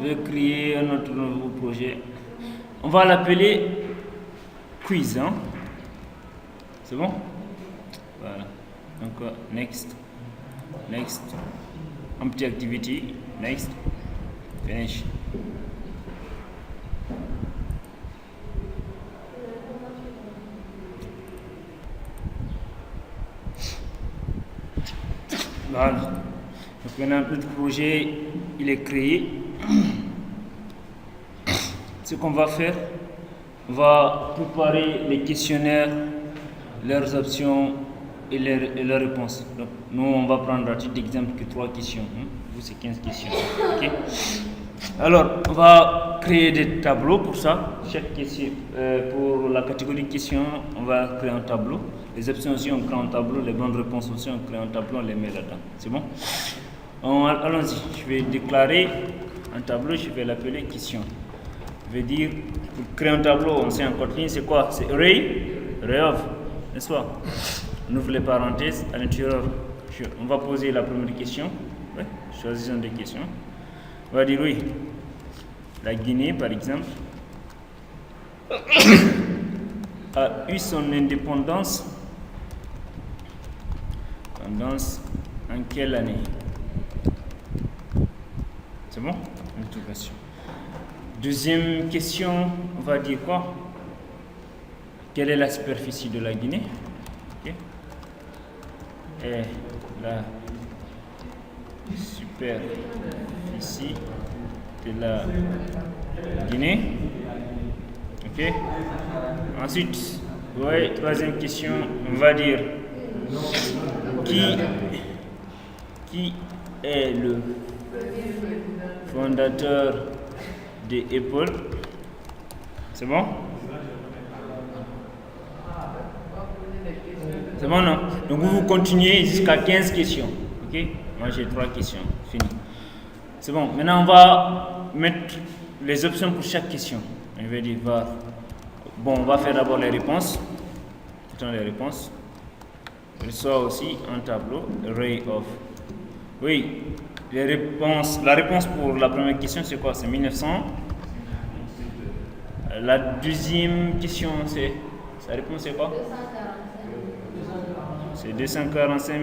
Je vais créer un autre nouveau projet. On va l'appeler quiz. Hein? C'est bon? Voilà. Donc, next. Next. Empty activity. Next. Finish. Voilà. Donc maintenant notre projet il est créé. Ce qu'on va faire, on va préparer les questionnaires, leurs options et leurs réponses. Donc nous on va prendre à titre d'exemple que 3 questions. Vous c'est 15 questions. Okay? Alors on va créer des tableaux pour ça. Chaque question, pour la catégorie questions, on va créer un tableau. Les options aussi, on crée un tableau. Les bonnes réponses aussi, on crée un tableau, on les met là-dedans. C'est bon? Allons-y. Je vais déclarer un tableau, je vais l'appeler question. Je vais dire, pour créer un tableau, on sait en code ligne, c'est quoi? C'est array of, n'est-ce pas? On ouvre les parenthèses, à l'intérieur, on va poser la première question. Ouais, choisissons des questions. On va dire oui. La Guinée, par exemple, a eu son indépendance en quelle année? C'est bon? Interrogation. Deuxième question, on va dire quoi? Quelle est la superficie de la Guinée? Okay. Et la superficie de la Guinée. Ok. Ensuite, ouais, troisième question, on va dire qui est le fondateur de Apple? C'est bon? C'est bon, non? Donc vous continuez jusqu'à 15 questions. Ok? Moi j'ai 3 questions. Fini. C'est bon. Maintenant on va mettre les options pour chaque question. Je vais dire bon, on va faire d'abord les réponses. Mettons les réponses. Il soit aussi un tableau array of. Oui, les réponses. La réponse pour la première question c'est quoi? C'est 1900. La deuxième question c'est. Sa réponse c'est quoi? C'est 245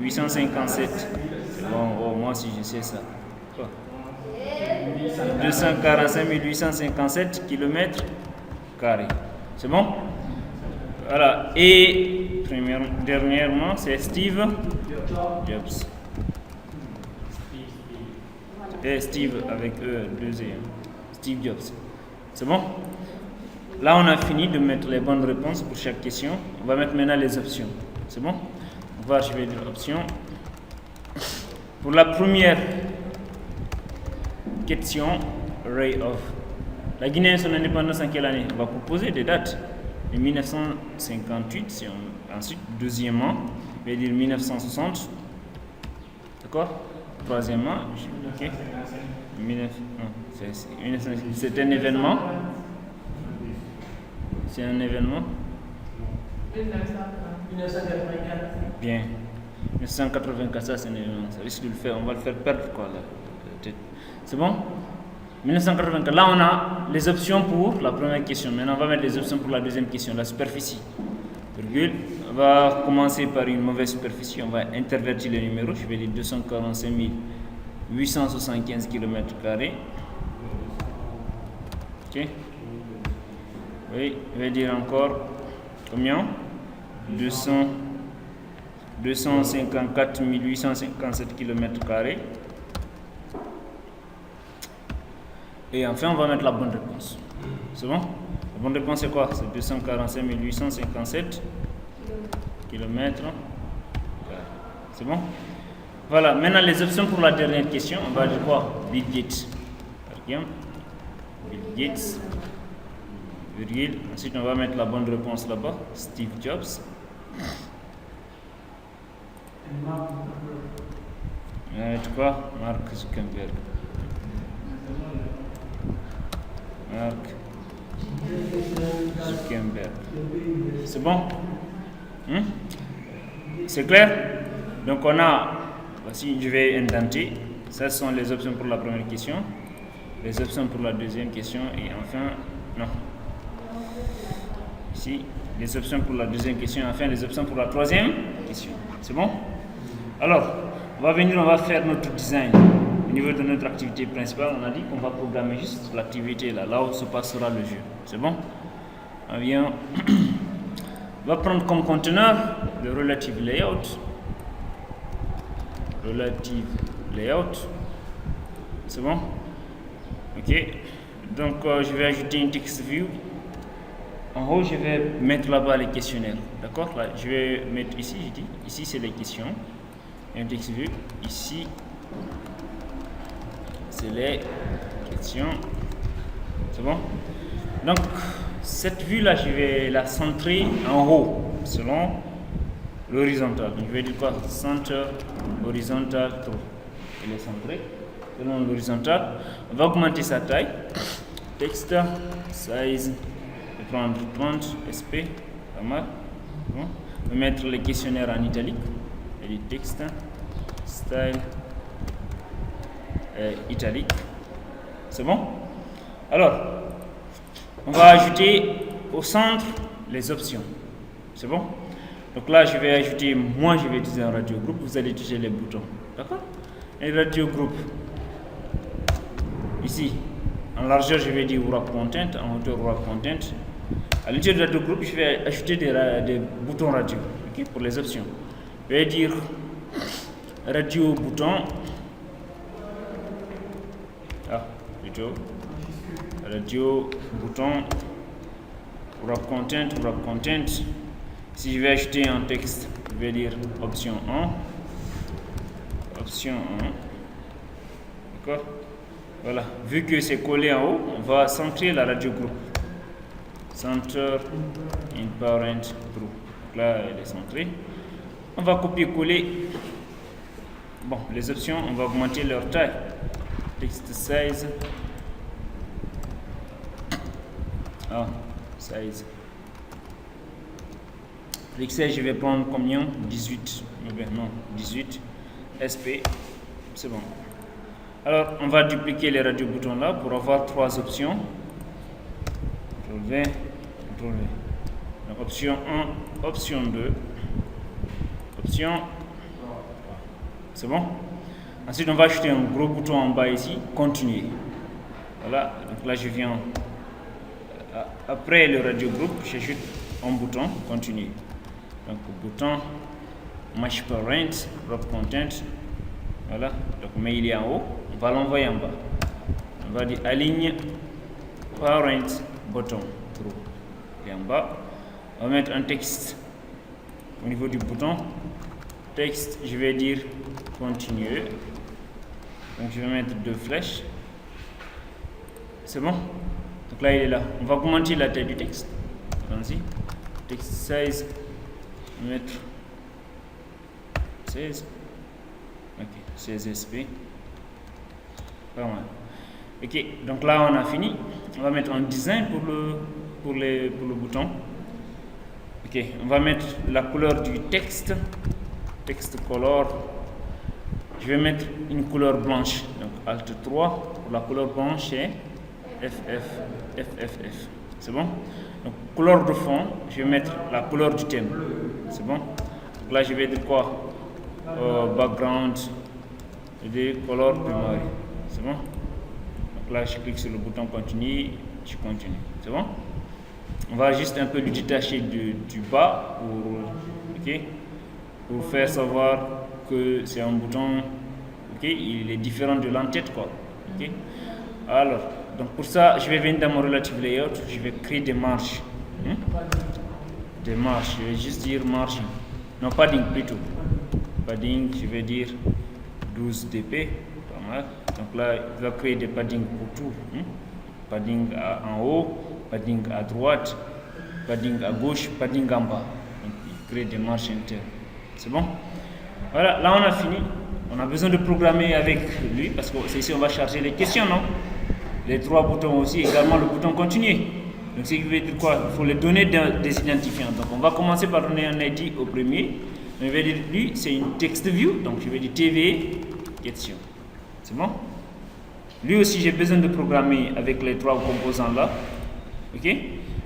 857. C'est bon, oh, moi aussi je sais ça. Quoi? 245 857 km carrés. C'est bon? Voilà. Et dernièrement, c'est Steve Jobs. Et Steve avec deuxième. Steve Jobs. C'est bon? Là, on a fini de mettre les bonnes réponses pour chaque question. On va mettre maintenant les options. C'est bon? On va archiver les options. Pour la première question, array of. La Guinée a son indépendance en quelle année? On va proposer des dates. En 1958, ensuite, deuxièmement, je vais dire 1960. D'accord? Troisièmement, ok. C'est un événement. C'est un événement. 1984. Bien. 1984, ça c'est un événement. Ça risque de le faire. On va le faire perdre quoi là. C'est bon? 1984. Là on a les options pour la première question. Maintenant on va mettre les options pour la deuxième question. La superficie. Virgule. On va commencer par une mauvaise superficie. On va intervertir les numéros. Je vais dire 245 875 km². Ok. Oui, je vais dire encore combien? 254 857 km². Et enfin, on va mettre la bonne réponse. C'est bon? La bonne réponse, c'est quoi? C'est 245 857 km². C'est bon? Voilà, maintenant les options pour la dernière question. On va dire quoi? Bill Gates. Bill Gates. Virgule. Ensuite, on va mettre la bonne réponse là-bas. Steve Jobs. On va mettre quoi? Mark Zuckerberg. Mark Zuckerberg. C'est bon? C'est clair? Donc on a, voici, je vais indenter. Ça sont les options pour la première question. les options pour la deuxième question et enfin, non. Ici, les options pour la deuxième question et enfin les options pour la troisième question. C'est bon? Alors, on va faire notre design. Au niveau de notre activité principale, on a dit qu'on va programmer juste l'activité là où se passera le jeu. C'est bon? On va prendre comme conteneur le relative layout. Relative layout. C'est bon? Ok. Donc, je vais ajouter une text view. En haut, je vais mettre là-bas les questionnaires. D'accord? Là, je vais mettre ici, je dis, ici c'est les questions. Et un text view. Ici, c'est les questions. C'est bon? Donc, cette vue-là, je vais la centrer en haut, selon l'horizontale. Je vais dire quoi? Center, horizontal, true. Elle est centrée selon l'horizontale. On va augmenter sa taille. Text, size, je vais prendre 30, SP, pas mal. Bon. On va mettre les questionnaires en italique. Et les textes, style, italique. C'est bon? Alors, on va ajouter au centre les options. C'est bon? Donc là, je vais ajouter, moi je vais utiliser un radio groupe, vous allez toucher les boutons. D'accord? Un radio groupe. Ici, en largeur, je vais dire wrap content, en hauteur wrap content. À l'intérieur du radio groupe, je vais ajouter des boutons radio, okay, pour les options. Je vais dire radio bouton. Plutôt. Radio bouton. Wrap content. Si je vais ajouter un texte, je vais dire option 1. Option 1. D'accord? Voilà. Vu que c'est collé en haut, on va centrer la radio groupe. Center in parent group. Donc là, elle est centrée. On va copier-coller. Bon, les options, on va augmenter leur taille. Text size. Size. Pixel, je vais prendre combien? 18. Non, 18. SP. C'est bon. Alors, on va dupliquer les radio boutons là pour avoir trois options. CTRL-V. Donc, option 1, option 2, option. C'est bon? Ensuite, on va ajouter un gros bouton en bas ici, continuer. Voilà, donc là je viens. Après le radio group, j'ajoute un bouton, continuer. Donc, bouton, match parent, wrap content. Voilà, donc mais il est en haut, on va l'envoyer en bas. On va dire aligne parent button group. Et en bas, on va mettre un texte au niveau du bouton. Texte, je vais dire continuer. Donc je vais mettre deux flèches. C'est bon? Donc là il est là. On va augmenter la taille du texte. Allons-y. Text size. Je vais mettre 16. Ok, 16 SP. Pas mal. Ok, donc là on a fini. On va mettre un design pour le bouton. Ok, on va mettre la couleur du texte. Text color. Je vais mettre une couleur blanche. Donc Alt 3 pour la couleur blanche et FFF. C'est bon? Donc couleur de fond, je vais mettre la couleur du thème. C'est bon? Donc là je vais dire quoi? Background. Je vais dire color primary. C'est bon? Donc là je clique sur le bouton continue, je continue. C'est bon? On va juste un peu le détacher du bas pour faire savoir que c'est un bouton, il est différent de l'entête, quoi. Alors, donc pour ça, je vais venir dans mon relative layout, je vais créer des marges. Des marges, je vais juste dire margin. Non, padding plutôt. Padding, je vais dire 12 dp, pas mal. Donc là, il va créer des paddings pour tout. Padding en haut, padding à droite, padding à gauche, padding en bas. Donc il crée des marges internes. C'est bon? Voilà, là on a fini. On a besoin de programmer avec lui parce que c'est ici on va charger les questions, non? Les trois boutons aussi, également le bouton continuer. Donc ce qui veut dire quoi? Il faut les donner des identifiants. Donc on va commencer par donner un ID au premier. Je vais dire lui, c'est une text view. Donc je vais dire TV question. C'est bon? Lui aussi, j'ai besoin de programmer avec les 3 composants là. Ok?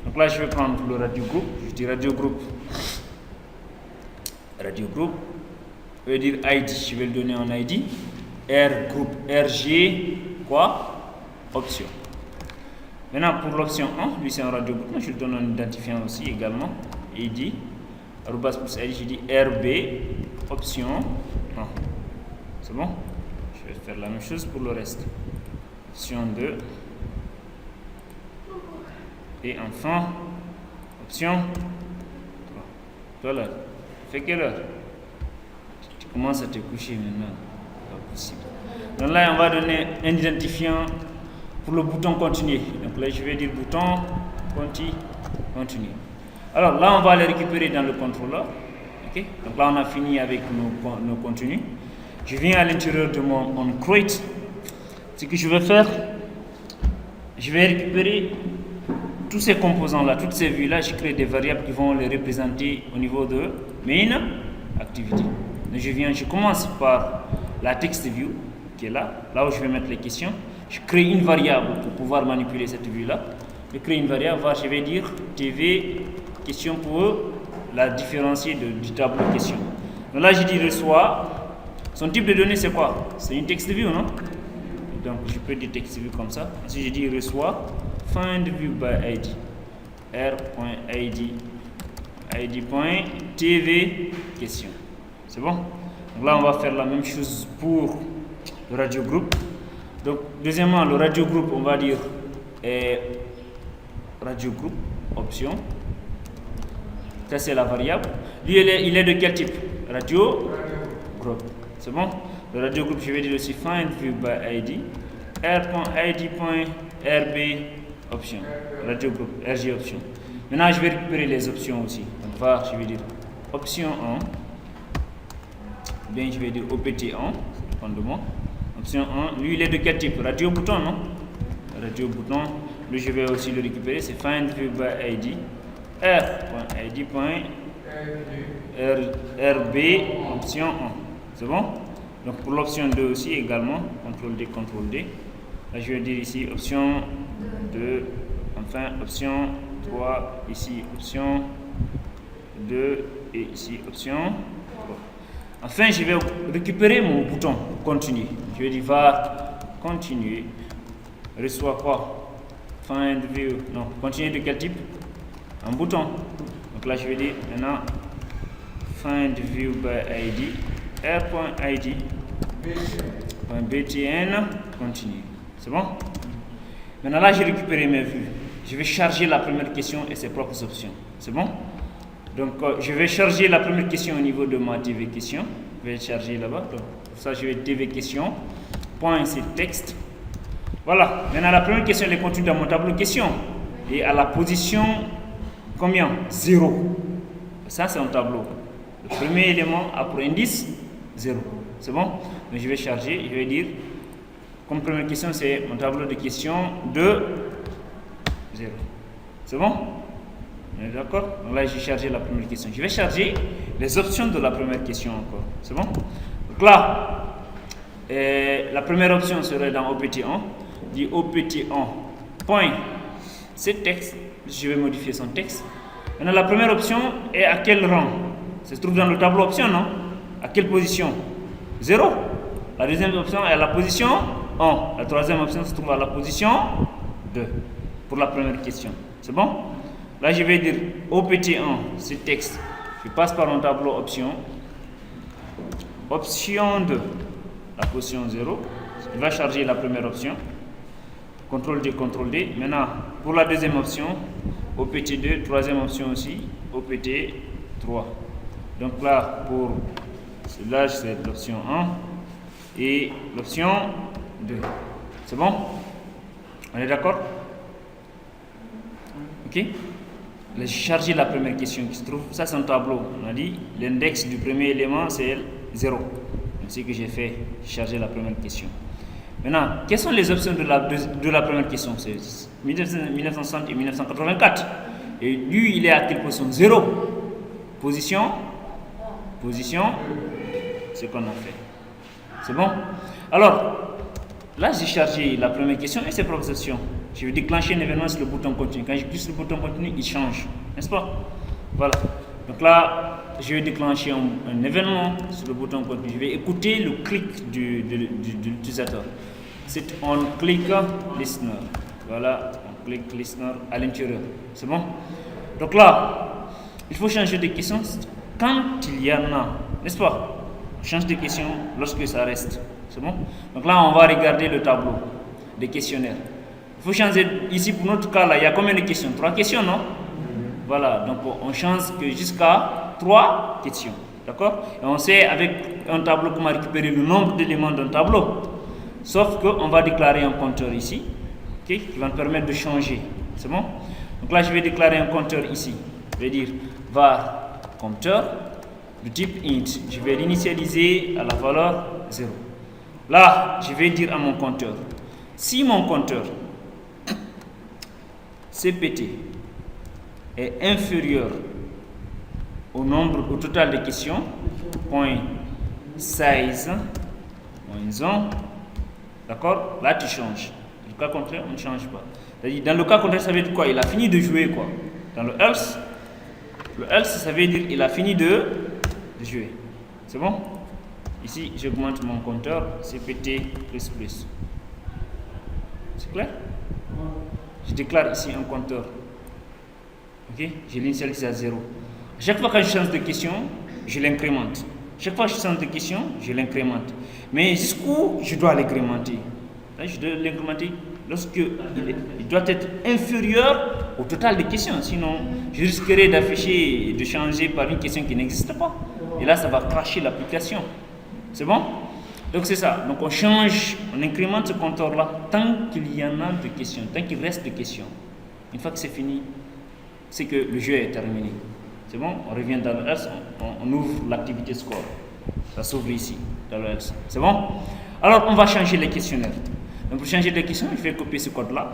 Donc là, je vais prendre le radio groupe. Je dis radio groupe. Radio groupe. Je vais dire ID. Je vais le donner en ID. R groupe RG quoi? Option. Maintenant, pour l'option 1, lui c'est un radio groupe. Je le donne un identifiant aussi également. ID. Arrobas plus ID. Je dis RB option 1. C'est bon? Je vais faire la même chose pour le reste. Option 2. Et enfin, option 3. Toi là, fais quelle heure? Tu commences à te coucher maintenant. Pas possible. Donc là, on va donner un identifiant pour le bouton continuer. Donc là, je vais dire bouton continuer. Alors là, on va le récupérer dans le contrôleur. Okay? Donc là, on a fini avec nos contenus. Je viens à l'intérieur de mon onCreate. Ce que je vais faire, je vais récupérer tous ces composants-là, toutes ces vues-là. Je crée des variables qui vont les représenter au niveau de main activity. Donc je commence par la text view qui est là où je vais mettre les questions. Je crée une variable pour pouvoir manipuler cette vue-là. Je crée une variable, je vais dire TV question pour la différencier du tableau question. Donc là, je dis reçoit. Son type de données, c'est quoi? C'est une text view, non? Donc, je peux dire text view comme ça. Ensuite, je dis reçoit find view by ID. R.id id.tv question. C'est bon? Donc là, on va faire la même chose pour le radio group. Donc, deuxièmement, le radio group, on va dire radio group option. Ça, c'est la variable. Lui, il est de quel type? Radio group. C'est bon? Le radio group, je vais dire aussi find view by ID. R.id.rb option. Radio group, RG option. Maintenant, je vais récupérer les options aussi. Donc, je vais dire option 1. Bien, je vais dire OPT 1. Ça dépend de moi. Option 1. Lui, il est de quel type? Radio bouton, non? Radio bouton. Lui, je vais aussi le récupérer. C'est find view by ID. R.id.rb option 1. C'est bon? Donc pour l'option 2 aussi également, CTRL D, CTRL D. Là je vais dire ici option 2, enfin option 3, ici option 2 et ici option 3. Enfin je vais récupérer mon bouton continuer. Je vais dire va continuer. Reçoit quoi? Find view. Non, continuer de quel type? Un bouton. Donc là je vais dire maintenant find view by ID. R.id .btn continue. C'est bon? Maintenant là j'ai récupéré mes vues. Je vais charger la première question et ses propres options. C'est bon? Donc je vais charger la première question au niveau de ma TV question. Je vais charger là-bas. Donc pour ça je vais TV question. Point c'est texte. Voilà. Maintenant la première question elle est contenue dans mon tableau question. Et à la position combien? 0. Ça c'est un tableau. Le premier élément a pour indice 0. C'est bon? Donc je vais charger, je vais dire, comme première question, c'est mon tableau de questions de 0. C'est bon? On est d'accord? Donc là, j'ai chargé la première question. Je vais charger les options de la première question encore. C'est bon? Donc là, la première option serait dans OPT1. Dit OPT1. Point. C'est texte. Je vais modifier son texte. Maintenant, la première option est à quel rang? Ça se trouve dans le tableau option, non? À quelle position? 0. La deuxième option est à la position 1. La troisième option se trouve à la position 2. Pour la première question. C'est bon? Là, je vais dire OPT1, c'est texte. Je passe par mon tableau option. Option 2. La position 0. Il va charger la première option. CTRL D, CTRL D. Maintenant, pour la deuxième option, OPT2. Troisième option aussi, OPT3. Donc là, pour cela, c'est l'option 1 et l'option 2. C'est bon? On est d'accord? Ok? Là, j'ai chargé la première question qui se trouve. Ça, c'est un tableau. On a dit l'index du premier élément, c'est 0. C'est ce que j'ai fait, charger la première question. Maintenant, quelles sont les options de la première question? C'est 1960 et 1984. Et lui, il est à quelle position? 0. Position, ce qu'on a fait. C'est bon? Alors, Là, j'ai chargé la première question et ses propres options. Je vais déclencher un événement sur le bouton continue. Quand je clique sur le bouton continue, il change. N'est-ce pas? Voilà. Donc là, je vais déclencher un événement sur le bouton continue. Je vais écouter le clic de l'utilisateur. C'est on clique listener. Voilà, on clique listener à l'intérieur. C'est bon? Donc là, il faut changer de question quand il y en a. N'est-ce pas? On change de question lorsque ça reste. C'est bon? Donc là, on va regarder le tableau des questionnaires. Il faut changer ici pour notre cas là. Il y a combien de questions? 3 questions, non? Voilà, donc on change que jusqu'à 3 questions. D'accord? Et on sait avec un tableau comment récupérer le nombre d'éléments d'un tableau. Sauf qu'on va déclarer un compteur ici, okay, qui va nous permettre de changer. C'est bon? Donc là, je vais déclarer un compteur ici. Je vais dire var compteur du type int. Je vais l'initialiser à la valeur 0. Là, je vais dire à mon compteur, si mon compteur CPT est inférieur au total de questions, point size, moins 1, d'accord? Là, tu changes. Dans le cas contraire, on ne change pas. Dans le cas contraire, ça veut dire quoi? Il a fini de jouer, quoi. Dans le else, ça veut dire il a fini de jouer. C'est bon? Ici, j'augmente mon compteur CPT++. C'est clair? Je déclare ici un compteur. Ok? Je l'initialise à 0. Chaque fois que je change de question, je l'incrémente. Chaque fois que je change de question, je l'incrémente. Mais jusqu'où je dois l'incrémenter? Je dois l'incrémenter lorsqu'il doit être inférieur au total des questions. Sinon, je risquerais d'afficher et de changer par une question qui n'existe pas. Et là, ça va crasher l'application. C'est bon? Donc c'est ça. Donc on change, on incrémente ce compteur-là tant qu'il y en a de questions, tant qu'il reste de questions. Une fois que c'est fini, c'est que le jeu est terminé. C'est bon? On revient dans le else, on ouvre l'activité score. Ça s'ouvre ici, dans le else. C'est bon? Alors on va changer les questionnaires. Donc pour changer les questions, je vais copier ce code-là.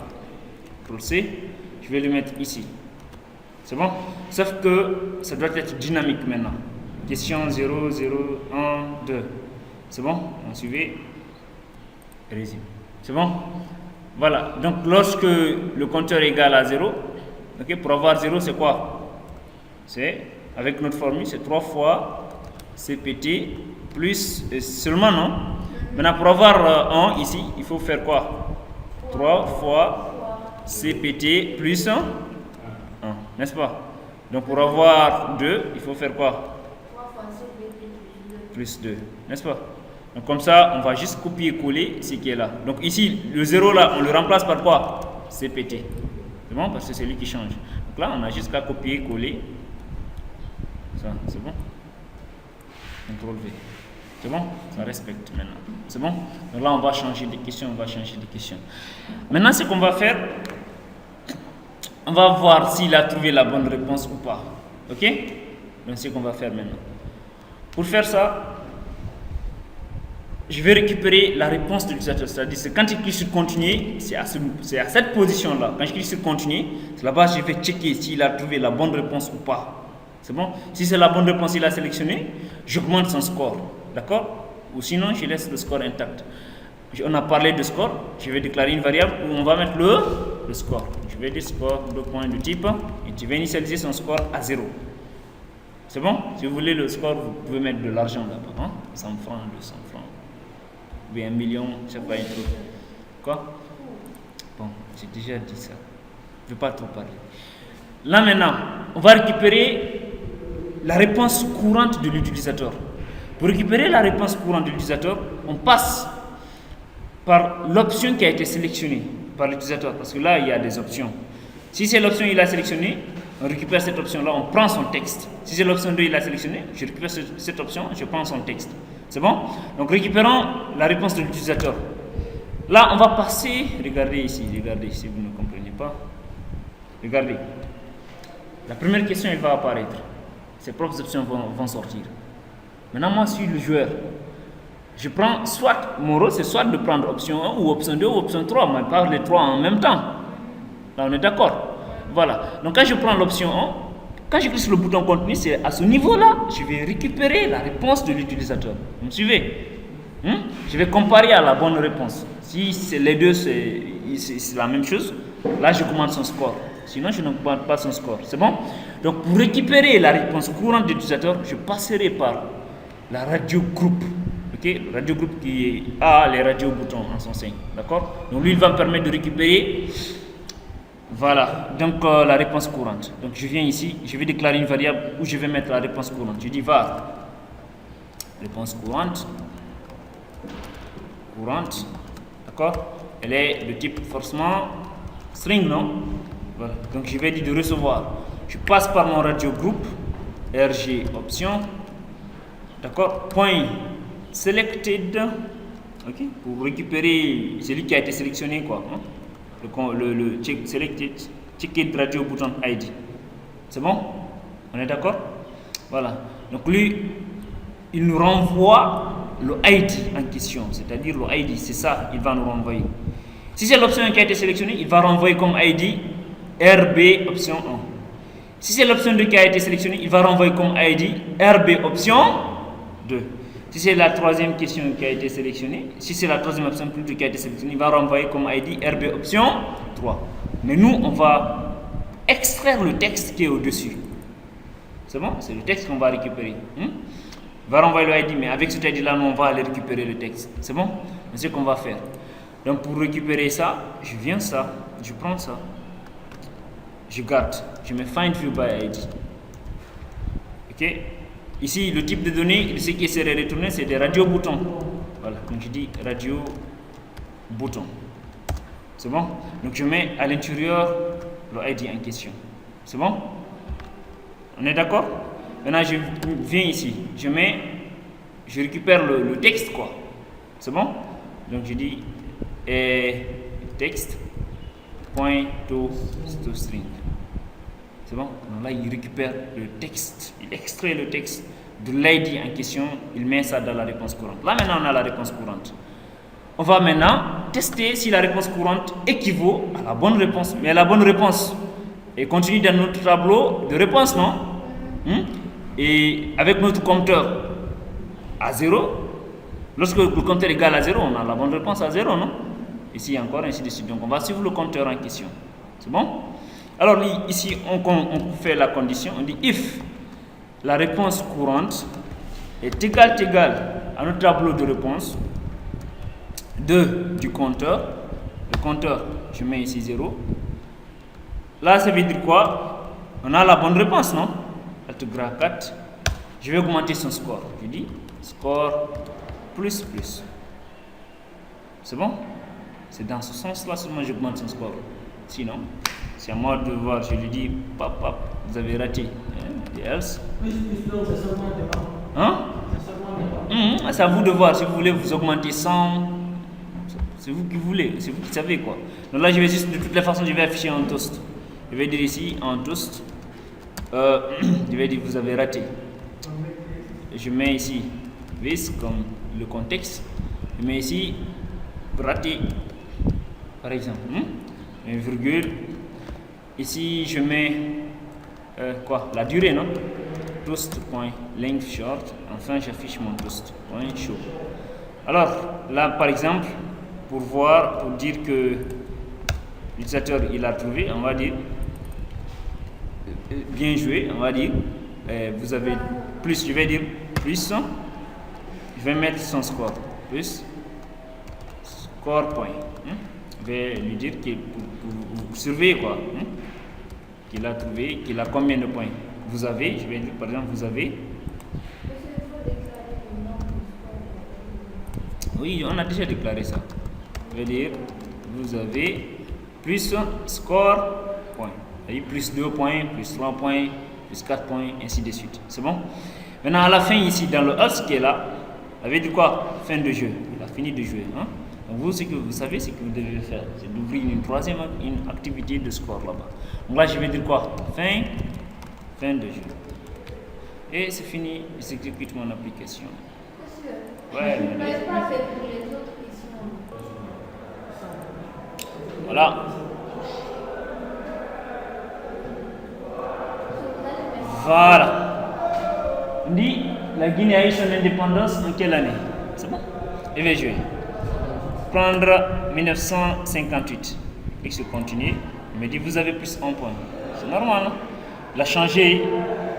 CTRL-C, je vais le mettre ici. C'est bon? Sauf que ça doit être dynamique maintenant. Question 0, 0, 1, 2. C'est bon? On suivait. Résume. C'est bon? Voilà. Donc, lorsque le compteur est égal à 0, okay, pour avoir 0, c'est quoi? C'est, avec notre formule, c'est 3 fois CPT plus, seulement non? Maintenant, pour avoir 1 ici, il faut faire quoi? 3 fois CPT plus 1, n'est-ce pas? Donc, pour avoir 2, il faut faire quoi? Plus 2, n'est-ce pas? Donc comme ça, on va juste copier-coller ce qui est là. Donc ici, le 0 là, on le remplace par quoi? CPT. C'est bon? Parce que c'est lui qui change. Donc là, on a juste qu'à copier-coller. Ça, c'est bon? CTRL V. C'est bon? Ça respecte maintenant. C'est bon? Donc là, on va changer de question, Maintenant, ce qu'on va faire, on va voir s'il a trouvé la bonne réponse ou pas. Ok? Donc c'est ce qu'on va faire maintenant. Pour faire ça, je vais récupérer la réponse de l'utilisateur. C'est-à-dire que quand il clique sur continuer, c'est à cette position-là. Quand je clique sur continuer, c'est là-bas que je vais checker s'il a trouvé la bonne réponse ou pas. C'est bon? Si c'est la bonne réponse qu'il a sélectionnée, j'augmente son score. D'accord? Ou sinon, je laisse le score intact. On a parlé de score. Je vais déclarer une variable où on va mettre le score. Je vais dire score, deux points de type, et tu vas initialiser son score à 0. C'est bon? Si vous voulez le score, vous pouvez mettre de l'argent là-bas. Hein? 100 francs, 200 francs. Ou bien 1 million, je sais pas, un truc. Quoi? Bon, j'ai déjà dit ça. Je ne veux pas trop parler. Là maintenant, on va récupérer la réponse courante de l'utilisateur. Pour récupérer la réponse courante de l'utilisateur, on passe par l'option qui a été sélectionnée par l'utilisateur. Parce que là, il y a des options. Si c'est l'option qu'il a sélectionnée, on récupère cette option-là, on prend son texte. Si c'est l'option 2, il a sélectionné, je récupère cette option, je prends son texte. C'est bon? Donc récupérons la réponse de l'utilisateur. Là, on va passer, regardez ici, si vous ne comprenez pas. Regardez. La première question, elle va apparaître. Ses propres options vont sortir. Maintenant, moi, je suis le joueur. Je prends soit, mon rôle, c'est soit de prendre option 1 ou option 2 ou option 3, mais pas les trois en même temps. Là, on est d'accord. Voilà. Donc, quand je prends l'option 1, quand je clique sur le bouton continue, c'est à ce niveau-là, je vais récupérer la réponse de l'utilisateur. Vous me suivez? Je vais comparer à la bonne réponse. Si les deux, c'est la même chose, là, je commande son score. Sinon, je ne commande pas son score. C'est bon? Donc, pour récupérer la réponse courante de l'utilisateur, je passerai par la radio groupe. Ok? Radio groupe qui a les radios boutons en son sein. D'accord? Donc, lui, il va me permettre de récupérer. Voilà. Donc, la réponse courante. Donc, je viens ici. Je vais déclarer une variable où je vais mettre la réponse courante. Je dis var. Réponse courante. D'accord? Elle est de type forcément string, non? Voilà. Donc je vais dire de recevoir. Je passe par mon radio groupe rg option, d'accord? Point selected, ok? Pour récupérer celui qui a été sélectionné, quoi, hein? Le check selected checked radio button id. C'est bon? On est d'accord? Voilà. Donc lui, il nous renvoie le ID en question, c'est-à-dire le ID, c'est ça, il va nous renvoyer. Si c'est l'option qui a été sélectionnée, il va renvoyer comme ID RB option 1. Si c'est l'option 2 qui a été sélectionnée, il va renvoyer comme ID RB option 2. Si c'est la troisième question qui a été sélectionnée, si c'est la troisième option plutôt qui a été sélectionnée, il va renvoyer comme ID RB option 3. Mais nous, on va extraire le texte qui est au-dessus. C'est bon? C'est le texte qu'on va récupérer. Va renvoyer le ID, mais avec cet ID là, nous on va aller récupérer le texte. C'est bon? C'est ce qu'on va faire. Donc pour récupérer ça, je viens ça, je prends ça, je garde, je mets find view by ID. Ok? Ici, le type de données, ce qui serait retourné, c'est des radios boutons. Voilà, donc je dis radio bouton. C'est bon? Donc je mets à l'intérieur le ID en question. C'est bon? On est d'accord? Maintenant, je viens ici, je récupère le texte, quoi. C'est bon? Donc, je dis texte point to string. C'est bon? Donc là, il récupère le texte, il extrait le texte de l'ID en question, il met ça dans la réponse courante. Là, maintenant, on a la réponse courante. On va maintenant tester si la réponse courante équivaut à la bonne réponse. Mais la bonne réponse est contenue dans notre tableau de réponse, non? Et avec notre compteur à 0, lorsque le compteur est égal à 0, on a la bonne réponse à 0, non? Ici encore, ainsi de suite. Donc on va suivre le compteur en question. C'est bon? Alors ici, on fait la condition, on dit if la réponse courante est égale à notre tableau de réponse du compteur. Le compteur, je mets ici 0. Là, ça veut dire quoi? On a la bonne réponse, non? Alt graph 4, je vais augmenter son score. Je dis score plus. C'est bon? C'est dans ce sens-là seulement j'augmente son score. Sinon, c'est à moi de voir. Je lui dis, pap, vous avez raté. Et else? Plus, non, c'est seulement départ. Hein? C'est à vous de voir. Si vous voulez vous augmenter 100, c'est vous qui voulez, c'est vous qui savez, quoi. Donc là, je vais juste, de toutes les façons, je vais afficher en toast. Je vais dire ici en toast. Je vais dire vous avez raté. Je mets ici this comme le contexte. Je mets ici raté, par exemple. Une virgule. Ici je mets la durée, non? Toast.length short. Enfin j'affiche mon toast.show. Alors là par exemple, pour dire que l'utilisateur il a trouvé, on va dire bien joué, on va dire vous avez plus, je vais dire plus, je vais mettre son score, plus score point. Je vais lui dire pour surveiller quoi, qu'il a trouvé, qu'il a combien de points. Vous avez, je vais dire par exemple, vous avez. Oui, on a déjà déclaré ça. Je vais dire vous avez plus score point. Plus 2 points, plus 3 points, plus 4 points, ainsi de suite. C'est bon? Maintenant, à la fin, ici, dans le else qui est là, ça veut dire quoi? Fin de jeu. Il a fini de jouer. Donc, vous, ce que vous savez, ce que vous devez faire, c'est d'ouvrir une activité de score là-bas. Donc là, je vais dire quoi? Fin de jeu. Et c'est fini, j'exécute mon application. Ouais, voilà. Voilà. On dit la Guinée a eu son indépendance en quelle année? C'est bon? Je vais jouer. Prendre 1958. Et je continue. Il me dit, vous avez plus un point. C'est normal, non? Il a changé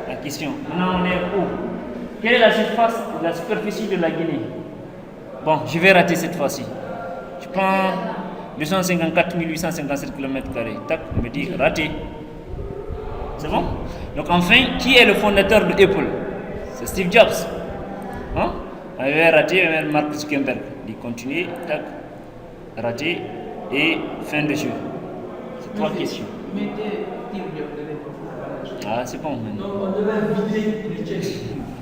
la question. Maintenant, on est où? Quelle est la surface, la superficie de la Guinée? Bon, je vais rater cette fois-ci. Je prends 254 857 km². Tac, on me dit raté. C'est bon? Donc enfin, qui est le fondateur de Apple? C'est Steve Jobs. Hein? On avait raté Mark Zuckerberg. Il continue, tac, raté et fin de jeu. C'est 3 questions. Mettez Steve Jobs de l'époque. Ah, c'est bon maintenant. Donc on devait vider le check.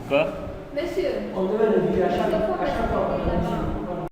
Quoi? Monsieur, On devait le vider à chaque fois. fois.